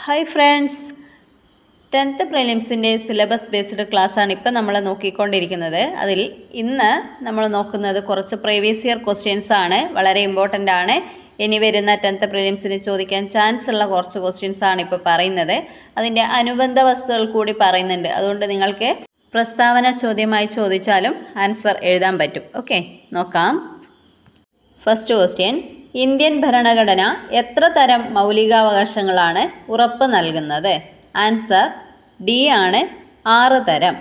Hi friends, 10th പ്രിലിംസിൻ്റെ syllabus based ക്ലാസ്സാണ് ഇപ്പം നമ്മൾ നോക്കിക്കൊണ്ടിരിക്കുന്നത്. അതിൽ ഇന്ന് നമ്മൾ നോക്കുന്നത് കുറച്ച് പ്രീവിയസ് ഇയർ ക്വസ്റ്റ്യൻസ് ആണ്. വളരെ ഇമ്പോർട്ടൻ്റ് ആണ്. ഇനി വരുന്ന 10th പ്രിലിംസിന് ചോദിക്കാൻ ചാൻസ് ഉള്ള കുറച്ച് ക്വസ്റ്റ്യൻസ് ആണ് ഇപ്പോൾ പറയുന്നത്. അതിൻ്റെ അനുബന്ധ വസ്തുക്കൾ കൂടി പറയുന്നുണ്ട്. അതുകൊണ്ട് നിങ്ങൾക്ക് പ്രസ്താവന ചോദ്യമായി ചോദിച്ചാലും ആൻസർ എഴുതാൻ പറ്റും. ഓക്കെ, നോക്കാം. ഫസ്റ്റ് ക്വസ്റ്റ്യൻ: ഇന്ത്യൻ ഭരണഘടന എത്ര തരം മൗലികാവകാശങ്ങളാണ് ഉറപ്പ് നൽകുന്നത്? ആൻസർ ഡി ആണ്, 6 തരം.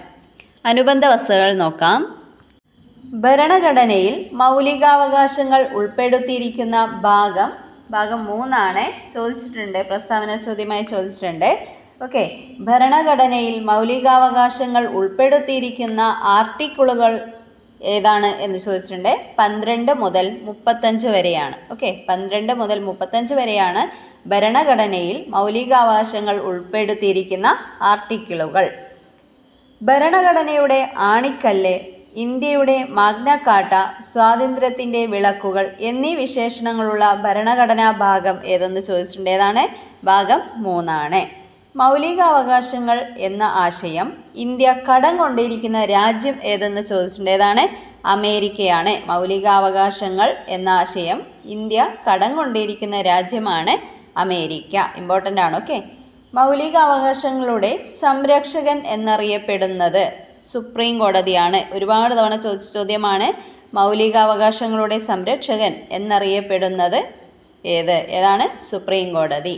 അനുബന്ധ വസ്തുക്കൾ നോക്കാം. ഭരണഘടനയിൽ മൗലികാവകാശങ്ങൾ ഉൾപ്പെടുത്തിയിരിക്കുന്ന ഭാഗം 3 ആണ്. ചോദിച്ചിട്ടുണ്ട്, പ്രസ്താവന ചോദ്യമായി ചോദിച്ചിട്ടുണ്ട്. ഓക്കെ, ഭരണഘടനയിൽ മൗലികാവകാശങ്ങൾ ഉൾപ്പെടുത്തിയിരിക്കുന്ന ആർട്ടിക്കിളുകൾ ഏതാണ് എന്ന് ചോദിച്ചിട്ടുണ്ട്. 12 മുതൽ 35 വരെയാണ്. ഓക്കെ, 12 മുതൽ 35 വരെയാണ് ഭരണഘടനയിൽ മൗലികാവകാശങ്ങൾ ഉൾപ്പെടുത്തിയിരിക്കുന്ന ആർട്ടിക്കിളുകൾ. ഭരണഘടനയുടെ ആണിക്കല്ല്, ഇന്ത്യയുടെ മാഗ്ന കാർട്ട, സ്വാതന്ത്ര്യത്തിൻ്റെ വിളക്കുകൾ എന്നീ വിശേഷണങ്ങളുള്ള ഭരണഘടനാ ഭാഗം ഏതെന്ന് ചോദിച്ചിട്ടുണ്ട്. ഏതാണ്? ഭാഗം 3 ആണ്. മൗലികാവകാശങ്ങൾ എന്ന ആശയം ഇന്ത്യ കടം കൊണ്ടിരിക്കുന്ന രാജ്യം ഏതെന്ന് ചോദിച്ചിട്ടുണ്ട്. ഏതാണ്? അമേരിക്കയാണ്. മൗലികാവകാശങ്ങൾ എന്ന ആശയം ഇന്ത്യ കടം കൊണ്ടിരിക്കുന്ന രാജ്യമാണ് അമേരിക്ക. ഇമ്പോർട്ടൻ്റ് ആണ്. ഓക്കെ, മൗലികാവകാശങ്ങളുടെ സംരക്ഷകൻ എന്നറിയപ്പെടുന്നത് സുപ്രീം കോടതിയാണ്. ഒരുപാട് തവണ ചോദിച്ച ചോദ്യമാണ്. മൗലികാവകാശങ്ങളുടെ സംരക്ഷകൻ എന്നറിയപ്പെടുന്നത് ഏതാണ്? സുപ്രീം കോടതി.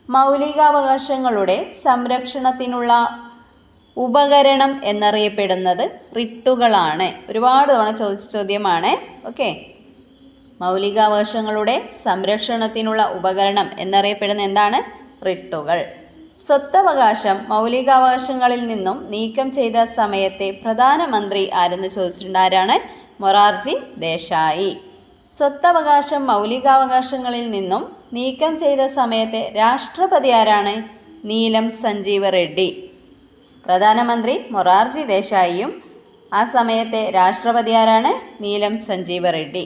മൗലികാവകാശങ്ങളുടെ സംരക്ഷണത്തിനുള്ള ഉപകരണം എന്നറിയപ്പെടുന്നത് റിട്ടുകളാണ്. ഒരുപാട് തവണ ചോദിച്ച ചോദ്യമാണ്. ഓക്കെ, മൗലികാവകാശങ്ങളുടെ സംരക്ഷണത്തിനുള്ള ഉപകരണം എന്നറിയപ്പെടുന്ന എന്താണ്? റിട്ടുകൾ. സ്വത്തവകാശം മൗലികാവകാശങ്ങളിൽ നിന്നും നീക്കം ചെയ്ത സമയത്തെ പ്രധാനമന്ത്രി ആരെന്ന് ചോദിച്ചിട്ടുണ്ട്. ആരാണ്? മൊറാർജി ദേശായി. സ്വത്തവകാശം മൗലികാവകാശങ്ങളിൽ നിന്നും നീക്കം ചെയ്ത സമയത്തെ രാഷ്ട്രപതി ആരാണ്? നീലം സഞ്ജീവ റെഡ്ഡി. പ്രധാനമന്ത്രി മൊറാർജി ദേശായിയും ആ സമയത്തെ രാഷ്ട്രപതി ആരാണ്? നീലം സഞ്ജീവ റെഡ്ഡി.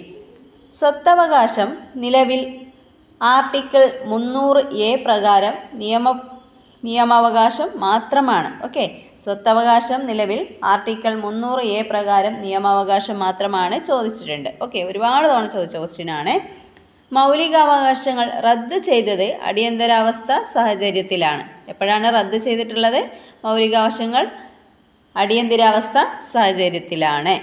സ്വത്തവകാശം നിലവിൽ ആർട്ടിക്കിൾ 300A പ്രകാരം നിയമവകാശം മാത്രമാണ്. ഓക്കെ, സ്വത്തവകാശം നിലവിൽ ആർട്ടിക്കിൾ 300A പ്രകാരം നിയമവകാശം മാത്രമാണ്. ചോദിച്ചിട്ടുണ്ട്. ഓക്കെ, ഒരുപാട് തവണ ചോദിച്ച ക്വസ്റ്റ്യനാണ്. മൗലികാവകാശങ്ങൾ റദ്ദ് ചെയ്തത് അടിയന്തരാവസ്ഥ സാഹചര്യത്തിലാണ്. എപ്പോഴാണ് റദ്ദ് ചെയ്തിട്ടുള്ളത്? മൗലികാവകാശങ്ങൾ അടിയന്തരാവസ്ഥ സാഹചര്യത്തിലാണ്.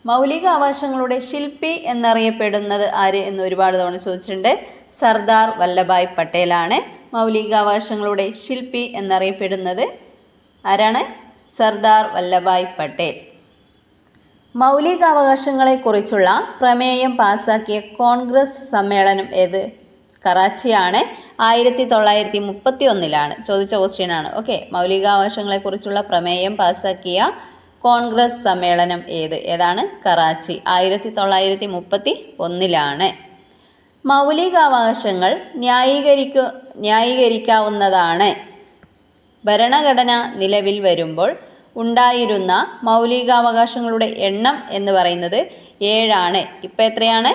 മൗലികാവകാശങ്ങളുടെ ശില്പി എന്നറിയപ്പെടുന്നത് ആര് എന്ന് ഒരുപാട് തവണ ചോദിച്ചിട്ടുണ്ട്. സർദാർ വല്ലഭായ് പട്ടേലാണ് മൗലികാവകാശങ്ങളുടെ ശില്പി എന്നറിയപ്പെടുന്നത്. ആരാണ്? സർദാർ വല്ലഭായ് പട്ടേൽ. മൗലികാവകാശങ്ങളെക്കുറിച്ചുള്ള പ്രമേയം പാസാക്കിയ കോൺഗ്രസ് സമ്മേളനം ഏത്? കറാച്ചിയാണ്. 1931 ചോദിച്ച ക്വസ്റ്റ്യനാണ്. ഓക്കെ, മൗലികാവകാശങ്ങളെക്കുറിച്ചുള്ള പ്രമേയം പാസാക്കിയ കോൺഗ്രസ് സമ്മേളനം ഏതാണ്? കറാച്ചി. 1931 മൗലികാവകാശങ്ങൾ ന്യായീകരിക്കാവുന്നതാണ്. ഭരണഘടന നിലവിൽ വരുമ്പോൾ ഉണ്ടായിരുന്ന മൗലികാവകാശങ്ങളുടെ എണ്ണം എന്ന് പറയുന്നത് 7 ആണ്. ഇപ്പം എത്രയാണ്?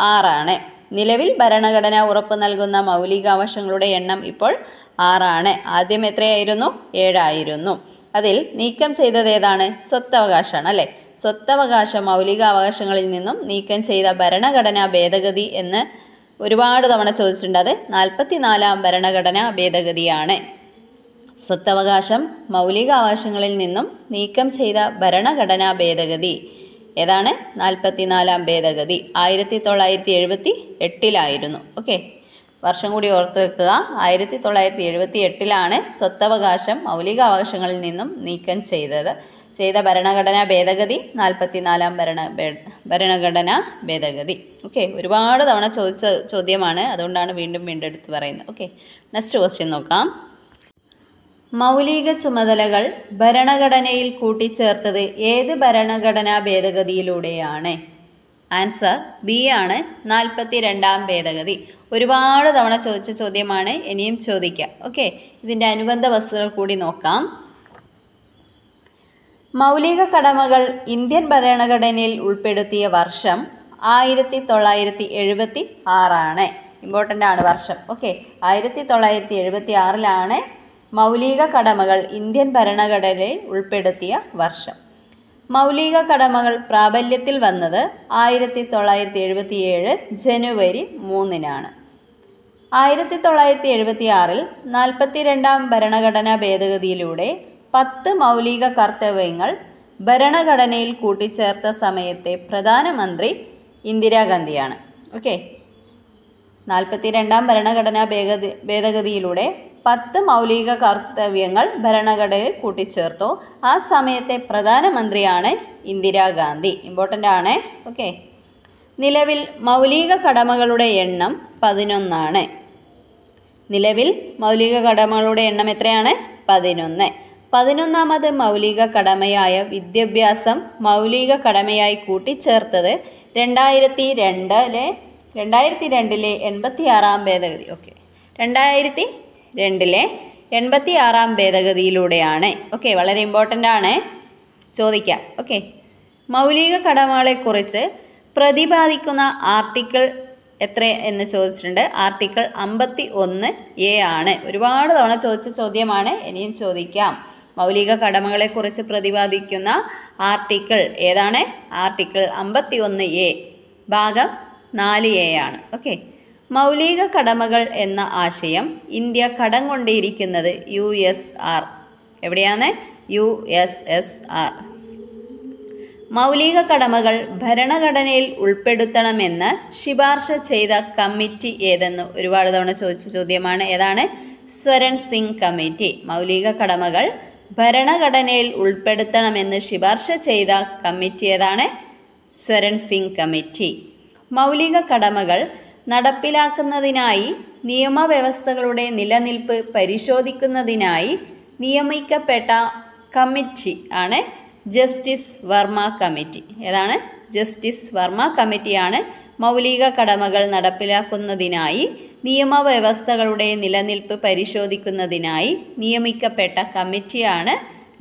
6 ആണ്. നിലവിൽ ഭരണഘടന ഉറപ്പ് നൽകുന്ന മൗലികാവകാശങ്ങളുടെ എണ്ണം ഇപ്പോൾ 6 ആണ്. ആദ്യം എത്രയായിരുന്നു? 7 ആയിരുന്നു. അതിൽ നീക്കം ചെയ്തത് ഏതാണ്? സ്വത്തവകാശമാണ്. അല്ലേ? സ്വത്തവകാശ മൗലികാവകാശങ്ങളിൽ നിന്നും നീക്കം ചെയ്ത ഭരണഘടനാ ഭേദഗതി എന്ന് ഒരുപാട് തവണ ചോദിച്ചിട്ടുണ്ട്. അത് 44ാം ഭരണഘടനാ ഭേദഗതിയാണ്. സ്വത്തവകാശം മൗലികാവകാശങ്ങളിൽ നിന്നും നീക്കം ചെയ്ത ഭരണഘടനാ ഭേദഗതി ഏതാണ്? 44ാം ഭേദഗതി. 1978 ഓക്കെ, വർഷം കൂടി ഓർത്തു വെക്കുക. 1978 സ്വത്തവകാശം മൗലികാവകാശങ്ങളിൽ നിന്നും നീക്കം ചെയ്ത ഭരണഘടനാ ഭേദഗതി 44ാം ഭരണഘടനാ ഭേദഗതി. ഓക്കെ, ഒരുപാട് തവണ ചോദിച്ച ചോദ്യമാണ്. അതുകൊണ്ടാണ് വീണ്ടും എടുത്ത് പറയുന്നത്. ഓക്കെ, നെക്സ്റ്റ് ക്വസ്റ്റ്യൻ നോക്കാം. മൗലിക ചുമതലകൾ ഭരണഘടനയിൽ കൂട്ടിച്ചേർത്തത് ഏത് ഭരണഘടനാ ഭേദഗതിയിലൂടെയാണ്? ആൻസർ ബി ആണ്, 42ാം ഭേദഗതി. ഒരുപാട് തവണ ചോദിച്ച ചോദ്യമാണ്. ഇനിയും ചോദിക്കാം. ഓക്കെ, ഇതിൻ്റെ അനുബന്ധ വസ്തുക്കൾ കൂടി നോക്കാം. മൗലിക കടമകൾ ഇന്ത്യൻ ഭരണഘടനയിൽ ഉൾപ്പെടുത്തിയ വർഷം 1976 ആണ്. ഇമ്പോർട്ടൻ്റ് ആണ് വർഷം. ഓക്കെ, 1976 മൗലിക കടമകൾ ഇന്ത്യൻ ഭരണഘടനയിൽ ഉൾപ്പെടുത്തിയ വർഷം. മൗലിക കടമകൾ പ്രാബല്യത്തിൽ വന്നത് 1977 ജനുവരി 3-നാണ്. 1976 42-ാം ഭരണഘടനാ ഭേദഗതിയിലൂടെ 10 മൗലിക കർത്തവ്യങ്ങൾ ഭരണഘടനയിൽ കൂട്ടിച്ചേർത്ത സമയത്തെ പ്രധാനമന്ത്രി ഇന്ദിരാഗാന്ധിയാണ്. ഓക്കെ, 42-ാം ഭരണഘടനാ ഭേദഗതിയിലൂടെ 10 മൗലിക കർത്തവ്യങ്ങൾ ഭരണഘടനയിൽ കൂട്ടിച്ചേർത്തു. ആ സമയത്തെ പ്രധാനമന്ത്രിയാണ് ഇന്ദിരാഗാന്ധി. ഇമ്പോർട്ടൻ്റ് ആണ്. ഓക്കെ, നിലവിൽ മൗലിക കടമകളുടെ എണ്ണം 11 ആണ്. നിലവിൽ മൗലിക കടമകളുടെ എണ്ണം എത്രയാണ്? 11. 11ാമത് മൗലിക കടമയായ വിദ്യാഭ്യാസം മൗലിക കടമയായി കൂട്ടിച്ചേർത്തത് 2002-ലെ 86-ാം ഭേദഗതി. ഓക്കെ, 2002-ലെ 86-ാം ഭേദഗതിയിലൂടെയാണ്. ഓക്കെ, വളരെ ഇമ്പോർട്ടൻ്റ് ആണ്, ചോദിക്കാം. ഓക്കെ, മൗലിക കടമകളെക്കുറിച്ച് പ്രതിപാദിക്കുന്ന ആർട്ടിക്കിൾ എത്ര എന്ന് ചോദിച്ചിട്ടുണ്ട്. ആർട്ടിക്കിൾ 51A ആണ്. ഒരുപാട് തവണ ചോദിച്ച ചോദ്യമാണ്, ഇനിയും ചോദിക്കാം. മൗലിക കടമകളെക്കുറിച്ച് പ്രതിപാദിക്കുന്ന ആർട്ടിക്കിൾ ഏതാണ്? ആർട്ടിക്കിൾ 51A ഭാഗം 4A ആണ്. ഓക്കെ, മൗലിക കടമകൾ എന്ന ആശയം ഇന്ത്യ കടം കൊണ്ടിരിക്കുന്നത് USR. എവിടെയാണ്? USSR. മൗലിക കടമകൾ ഭരണഘടനയിൽ ഉൾപ്പെടുത്തണമെന്ന് ശുപാർശ ചെയ്ത കമ്മിറ്റി ഏതെന്ന് ഒരുപാട് തവണ ചോദിച്ച ചോദ്യമാണ്. ഏതാണ്? സ്വരൺ സിംഗ് കമ്മിറ്റി. മൗലിക കടമകൾ ഭരണഘടനയിൽ ഉൾപ്പെടുത്തണമെന്ന് ശുപാർശ ചെയ്ത കമ്മിറ്റി ഏതാണ്? സ്വരൺ സിംഗ് കമ്മിറ്റി. മൗലിക കടമകൾ നടപ്പിലാക്കുന്നതിനായി നിയമവ്യവസ്ഥകളുടെ നിലനിൽപ്പ് പരിശോധിക്കുന്നതിനായി നിയമിക്കപ്പെട്ട കമ്മിറ്റി ആണ് ജസ്റ്റിസ് വർമ്മ കമ്മിറ്റി. ഏതാണ്? ജസ്റ്റിസ് വർമ്മ കമ്മിറ്റിയാണ് മൗലിക കടമകൾ നടപ്പിലാക്കുന്നതിനായി നിയമവ്യവസ്ഥകളുടെ നിലനിൽപ്പ് പരിശോധിക്കുന്നതിനായി നിയമിക്കപ്പെട്ട കമ്മിറ്റിയാണ്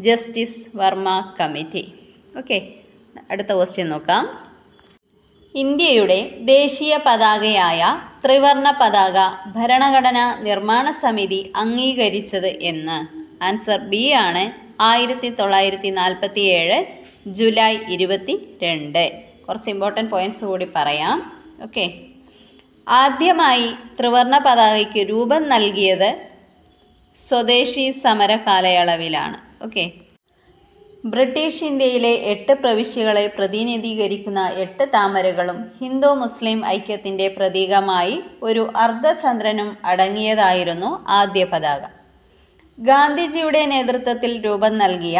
ജസ്റ്റിസ് വർമ്മ കമ്മിറ്റി. ഓക്കെ, അടുത്ത ക്വസ്റ്റ്യൻ നോക്കാം. ഇന്ത്യയുടെ ദേശീയ പതാകയായ ത്രിവർണ പതാക ഭരണഘടനാ നിർമ്മാണ സമിതി അംഗീകരിച്ചത് എന്ന്? ആൻസർ ബി ആണ്. 1947 ജൂലൈ 22. കുറച്ച് ഇമ്പോർട്ടൻറ്റ് പോയിൻറ്റ്സ് കൂടി പറയാം. ഓക്കെ, ആദ്യമായി ത്രിവർണ പതാകയ്ക്ക് രൂപം നൽകിയത് സ്വദേശി സമര കാലയളവിലാണ്. ഓക്കെ, ബ്രിട്ടീഷ് ഇന്ത്യയിലെ 8 പ്രവിശ്യകളെ പ്രതിനിധീകരിക്കുന്ന 8 താമരകളും ഹിന്ദു മുസ്ലിം ഐക്യത്തിൻ്റെ പ്രതീകമായി ഒരു അർദ്ധചന്ദ്രനും അടങ്ങിയതായിരുന്നു ആദ്യ പതാക. ഗാന്ധിജിയുടെ നേതൃത്വത്തിൽ രൂപം നൽകിയ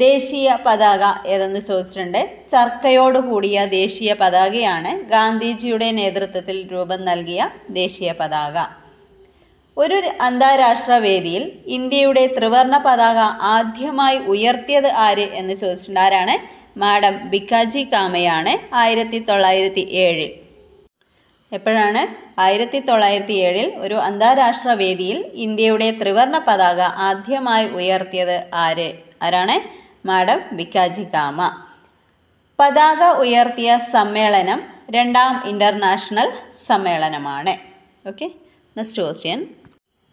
ദേശീയ പതാക ഏതെന്ന് ചോദിച്ചിട്ടുണ്ട്. ചർക്കയോട് കൂടിയ ദേശീയ പതാകയാണ് ഗാന്ധിജിയുടെ നേതൃത്വത്തിൽ രൂപം നൽകിയ ദേശീയ പതാക. ഒരു അന്താരാഷ്ട്ര വേദിയിൽ ഇന്ത്യയുടെ ത്രിവർണ പതാക ആദ്യമായി ഉയർത്തിയത് ആര് എന്ന് ചോദിച്ചിട്ടുണ്ട്. ആരാണ്? മാഡം ഭിക്കാജി കാമയാണ്. 1907. എപ്പോഴാണ്? 1907 ഒരു അന്താരാഷ്ട്ര വേദിയിൽ ഇന്ത്യയുടെ ത്രിവർണ പതാക ആദ്യമായി ഉയർത്തിയത് ആരാണ്? മാഡം ഭിക്കാജി കാമ. പതാക ഉയർത്തിയ സമ്മേളനം 2ാം ഇന്റർനാഷണൽ സമ്മേളനമാണ്. Okay, next question.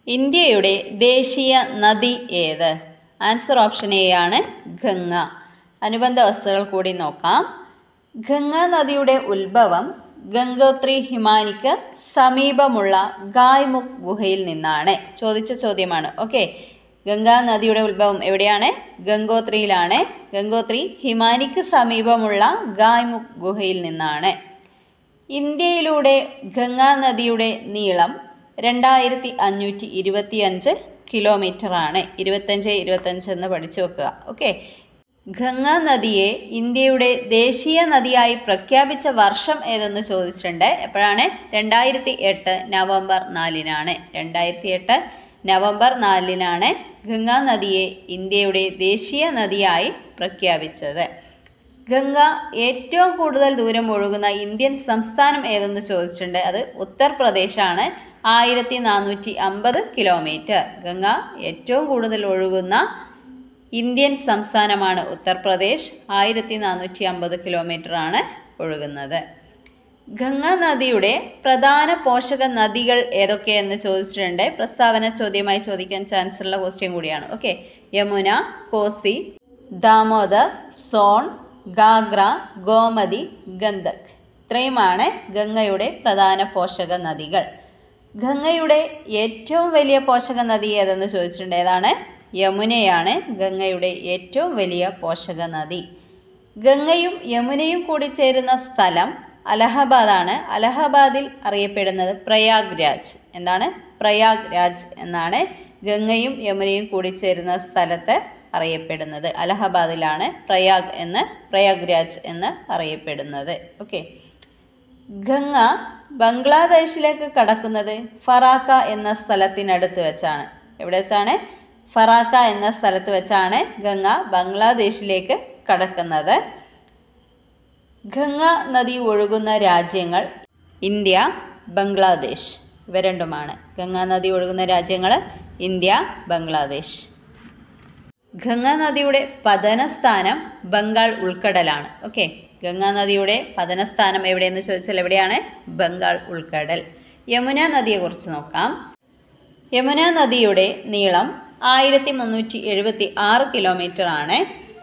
ഇന്ത്യയുടെ ദേശീയ നദി ഏത്? ആൻസർ ഓപ്ഷൻ എ ആണ്, ഗംഗ. അനുബന്ധ വസ്തുക്കൾ കൂടി നോക്കാം. ഗംഗാ നദിയുടെ ഉത്ഭവം ഗംഗോത്രി ഹിമാനിക്ക് സമീപമുള്ള ഗായ്മുഖ് ഗുഹയിൽ നിന്നാണ്. ചോദിച്ച ചോദ്യമാണ്. ഓക്കെ, ഗംഗാ നദിയുടെ ഉത്ഭവം എവിടെയാണ്? ഗംഗോത്രിയിലാണ്. ഗംഗോത്രി ഹിമാനിക്ക് സമീപമുള്ള ഗായ്മുഖ് ഗുഹയിൽ നിന്നാണ്. ഇന്ത്യയിലൂടെ ഗംഗാ നദിയുടെ നീളം 2525 കിലോമീറ്റർ ആണ്. 25 എന്ന് പഠിച്ചു വെക്കുക. ഓക്കെ, ഗംഗാ നദിയെ ഇന്ത്യയുടെ ദേശീയ നദിയായി പ്രഖ്യാപിച്ച വർഷം ഏതെന്ന് ചോദിച്ചിട്ടുണ്ട്. എപ്പോഴാണ്? 2008 നവംബർ 4-നാണ്. 2008 നവംബർ 4-നാണ് ഗംഗാ നദിയെ ഇന്ത്യയുടെ ദേശീയ നദിയായി പ്രഖ്യാപിച്ചത്. ഗംഗ ഏറ്റവും കൂടുതൽ ദൂരം ഒഴുകുന്ന ഇന്ത്യൻ സംസ്ഥാനം ഏതെന്ന് ചോദിച്ചിട്ടുണ്ട്. അത് ഉത്തർപ്രദേശാണ്. 1450 കിലോമീറ്റർ. ഗംഗ ഏറ്റവും കൂടുതൽ ഒഴുകുന്ന ഇന്ത്യൻ സംസ്ഥാനമാണ് ഉത്തർപ്രദേശ്. 1450 കിലോമീറ്റർ ആണ് ഒഴുകുന്നത്. ഗംഗാ നദിയുടെ പ്രധാന പോഷക നദികൾ ഏതൊക്കെയെന്ന് ചോദിച്ചിട്ടുണ്ട്. പ്രസ്താവന ചോദ്യമായി ചോദിക്കാൻ ചാൻസ് ഉള്ള ക്വസ്റ്റ്യൻ കൂടിയാണ്. ഓക്കെ, യമുന, കോസി, ദാമോദർ, സോൺ, ഗാഗ്ര, ഗോമതി, ഗണ്ഡക്. ഇത്രയുമാണ് ഗംഗയുടെ പ്രധാന പോഷക നദികൾ. ഗംഗയുടെ ഏറ്റവും വലിയ പോഷക നദി ഏതെന്ന് ചോദിച്ചിട്ടുണ്ട്. ഏതാണ്? യമുനയാണ് ഗംഗയുടെ ഏറ്റവും വലിയ പോഷക നദി. ഗംഗയും യമുനയും കൂടി ചേരുന്ന സ്ഥലം അലഹബാദാണ്. അലഹബാദിൽ അറിയപ്പെടുന്നത് പ്രയാഗ് രാജ്. എന്താണ്? പ്രയാഗ് രാജ് എന്നാണ് ഗംഗയും യമുനയും കൂടി ചേരുന്ന സ്ഥലത്ത് അറിയപ്പെടുന്നത്. അലഹബാദിലാണ് പ്രയാഗ് രാജ് എന്ന് അറിയപ്പെടുന്നത്. ഓക്കെ, ഗംഗ ബംഗ്ലാദേശിലേക്ക് കടക്കുന്നത് ഫറാക്ക എന്ന സ്ഥലത്തിനടുത്ത് വെച്ചാണ്. എവിടെ വെച്ചാണ്? ഫറാക്ക എന്ന സ്ഥലത്ത് വെച്ചാണ് ഗംഗ ബംഗ്ലാദേശിലേക്ക് കടക്കുന്നത്. ഗംഗ നദി ഒഴുകുന്ന രാജ്യങ്ങൾ ഇന്ത്യ, ബംഗ്ലാദേശ്, ഇവ രണ്ടുമാണ്. ഗംഗാ നദി ഒഴുകുന്ന രാജ്യങ്ങൾ ഇന്ത്യ, ബംഗ്ലാദേശ്. ഗംഗാ നദിയുടെ പതനസ്ഥാനം ബംഗാൾ ഉൾക്കടലാണ്. ഓക്കെ, ഗംഗാ നദിയുടെ പതനസ്ഥാനം എവിടെയെന്ന് ചോദിച്ചാൽ എവിടെയാണ്? ബംഗാൾ ഉൾക്കടൽ. യമുന നദിയെക്കുറിച്ച് നോക്കാം. യമുന നദിയുടെ നീളം 1376 കിലോമീറ്റർ ആണ്.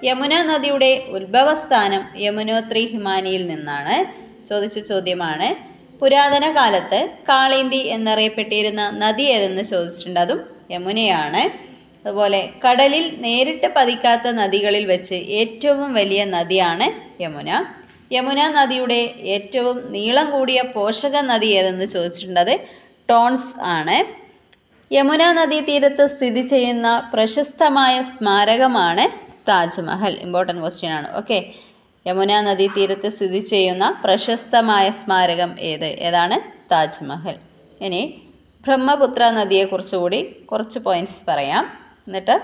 യമുന നദിയുടെ ഉത്ഭവസ്ഥാനം യമുനോത്രി ഹിമാനിയിൽ നിന്നാണ്. ചോദിച്ച ചോദ്യമാണ്. പുരാതന കാലത്ത് കാളിന്തി എന്നറിയപ്പെട്ടിരുന്ന നദി ഏതെന്ന് ചോദിച്ചിട്ടുണ്ട്. അതും യമുനയാണ്. അതുപോലെ കടലിൽ നേരിട്ട് പതിക്കാത്ത നദികളിൽ വെച്ച് ഏറ്റവും വലിയ നദിയാണ് യമുന. യമുന നദിയുടെ ഏറ്റവും നീളം കൂടിയ പോഷക നദി ഏതെന്ന് ചോദിച്ചിട്ടുണ്ട്. അത് ടോൺസ് ആണ്. യമുന നദീ തീരത്ത് സ്ഥിതി ചെയ്യുന്ന പ്രശസ്തമായ സ്മാരകമാണ് താജ്മഹൽ. ഇമ്പോർട്ടൻറ്റ് ക്വസ്റ്റ്യൻ ആണ്. ഓക്കെ, യമുന നദീ തീരത്ത് സ്ഥിതി ചെയ്യുന്ന പ്രശസ്തമായ സ്മാരകം ഏതാണ്? താജ്മഹൽ. ഇനി ബ്രഹ്മപുത്ര നദിയെക്കുറിച്ച് കൂടി കുറച്ച് പോയിന്റ്സ് പറയാം, എന്നിട്ട്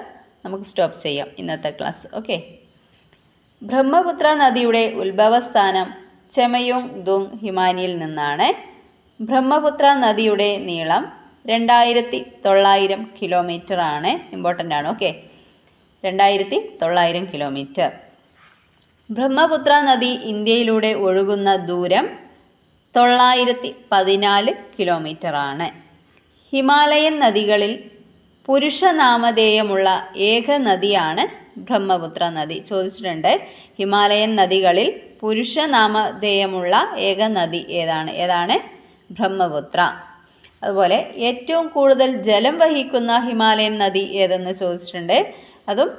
നമുക്ക് സ്റ്റോപ്പ് ചെയ്യാം ഇന്നത്തെ ക്ലാസ്. ഓക്കെ, ബ്രഹ്മപുത്ര നദിയുടെ ഉത്ഭവസ്ഥാനം ചെമയോങ് ദുങ് ഹിമാനിയിൽ നിന്നാണ്. ബ്രഹ്മപുത്ര നദിയുടെ നീളം 2900 കിലോമീറ്റർ ആണ്. ഇമ്പോർട്ടൻ്റ് ആണ്. Okay, 2900 kilometre. ബ്രഹ്മപുത്ര നദി ഇന്ത്യയിലൂടെ ഒഴുകുന്ന ദൂരം 914 കിലോമീറ്റർ ആണ്. ഹിമാലയൻ നദികളിൽ പുരുഷനാമധേയമുള്ള ഏക നദിയാണ് ബ്രഹ്മപുത്ര നദി. ചോദിച്ചിട്ടുണ്ട്. ഹിമാലയൻ നദികളിൽ പുരുഷനാമധേയമുള്ള ഏക നദി ഏതാണ്? ബ്രഹ്മപുത്ര. അതുപോലെ ഏറ്റവും കൂടുതൽ ജലം വഹിക്കുന്ന ഹിമാലയൻ നദി ഏതെന്ന് ചോദിച്ചിട്ടുണ്ട്. അതും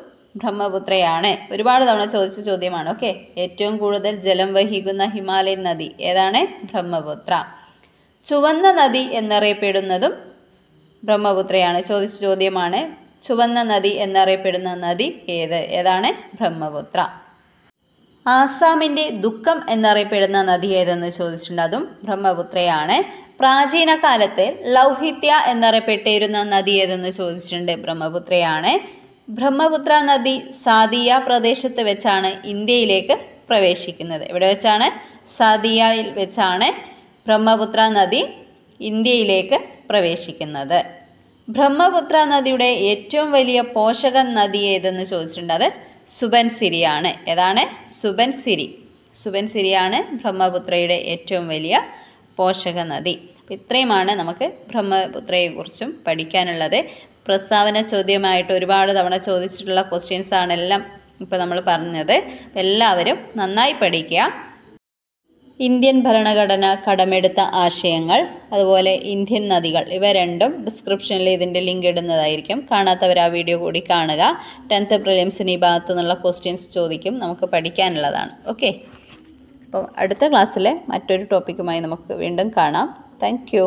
ബ്രഹ്മപുത്രയാണ്. ഒരുപാട് തവണ ചോദിച്ച ചോദ്യമാണ്. ഓക്കെ, ഏറ്റവും കൂടുതൽ ജലം വഹിക്കുന്ന ഹിമാലയൻ നദി ഏതാണ്? ബ്രഹ്മപുത്ര. ചുവന്ന നദി എന്നറിയപ്പെടുന്നതും ബ്രഹ്മപുത്രയാണ്. ചോദിച്ച ചോദ്യമാണ്. ചുവന്ന നദി എന്നറിയപ്പെടുന്ന നദി ഏതാണ്? ബ്രഹ്മപുത്ര. ആസാമിൻ്റെ ദുഃഖം എന്നറിയപ്പെടുന്ന നദി ഏതെന്ന് ചോദിച്ചിട്ടുണ്ട്. അതും ബ്രഹ്മപുത്രയാണ്. പ്രാചീന കാലത്ത് ലൗഹിത്യ എന്നറിയപ്പെട്ടിരുന്ന നദി ഏതെന്ന് ചോദിച്ചിട്ടുണ്ട്. ബ്രഹ്മപുത്രയാണ്. ബ്രഹ്മപുത്ര നദി സാദിയ പ്രദേശത്ത് വെച്ചാണ് ഇന്ത്യയിലേക്ക് പ്രവേശിക്കുന്നത്. എവിടെ വെച്ചാണ്? സാദിയയിൽ വെച്ചാണ് ബ്രഹ്മപുത്ര നദി ഇന്ത്യയിലേക്ക് പ്രവേശിക്കുന്നത്. ബ്രഹ്മപുത്ര നദിയുടെ ഏറ്റവും വലിയ പോഷക നദി ഏതെന്ന് ചോദിച്ചിട്ടുണ്ട്. അത് സുബൻസിരിയാണ്. ഏതാണ്? സുബൻസിരിയാണ് ബ്രഹ്മപുത്രയുടെ ഏറ്റവും വലിയ പോഷക നദി. ഇത്രയുമാണ് നമുക്ക് ബ്രഹ്മപുത്രയെക്കുറിച്ചും പഠിക്കാനുള്ളത്. പ്രസ്താവന ചോദ്യമായിട്ട് ഒരുപാട് തവണ ചോദിച്ചിട്ടുള്ള ക്വസ്റ്റ്യൻസ് ആണ് എല്ലാം ഇപ്പോൾ നമ്മൾ പറഞ്ഞത്. എല്ലാവരും നന്നായി പഠിക്കുക. ഇന്ത്യൻ ഭരണഘടന കടമെടുത്ത ആശയങ്ങൾ, അതുപോലെ ഇന്ത്യൻ നദികൾ, ഇവ രണ്ടും ഡിസ്ക്രിപ്ഷനിൽ ഇതിൻ്റെ ലിങ്ക് ഇടുന്നതായിരിക്കും. കാണാത്തവർ ആ വീഡിയോ കൂടി കാണുക. 10th പ്രിലിംസിന് ഈ ഭാഗത്തു നിന്നുള്ള ക്വസ്റ്റ്യൻസ് ചോദിക്കും, നമുക്ക് പഠിക്കാനുള്ളതാണ്. ഓക്കെ, അപ്പോൾ അടുത്ത ക്ലാസ്സിലെ മറ്റൊരു ടോപ്പിക്കുമായി നമുക്ക് വീണ്ടും കാണാം. Thank you.